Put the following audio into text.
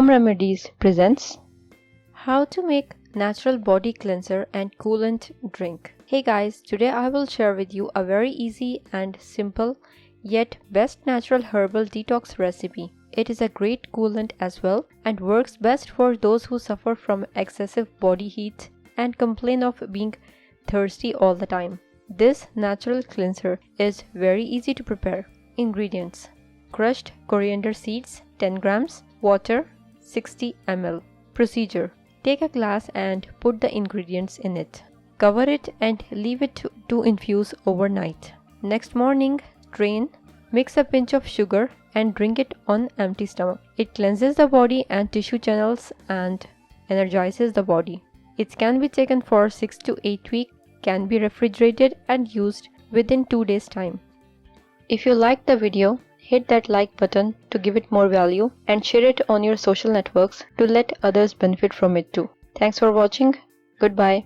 Home Remedies presents how to make natural body cleanser and coolant drink. Hey guys, today I will share with you a very easy and simple yet best natural herbal detox recipe. It is a great coolant as well and works best for those who suffer from excessive body heat and complain of being thirsty all the time. This natural cleanser is very easy to prepare. Ingredients: crushed coriander seeds 10 grams, water 60 ml. Procedure: take a glass and put the ingredients in it. Cover it and leave it to infuse overnight. Next morning, drain, mix a pinch of sugar and drink it on empty stomach. It cleanses the body and tissue channels and energizes the body. It can be taken for 6 to 8 weeks, can be refrigerated and used within 2 days time. If you liked the video, hit that like button to give it more value and share it on your social networks to let others benefit from it too. Thanks for watching. Goodbye.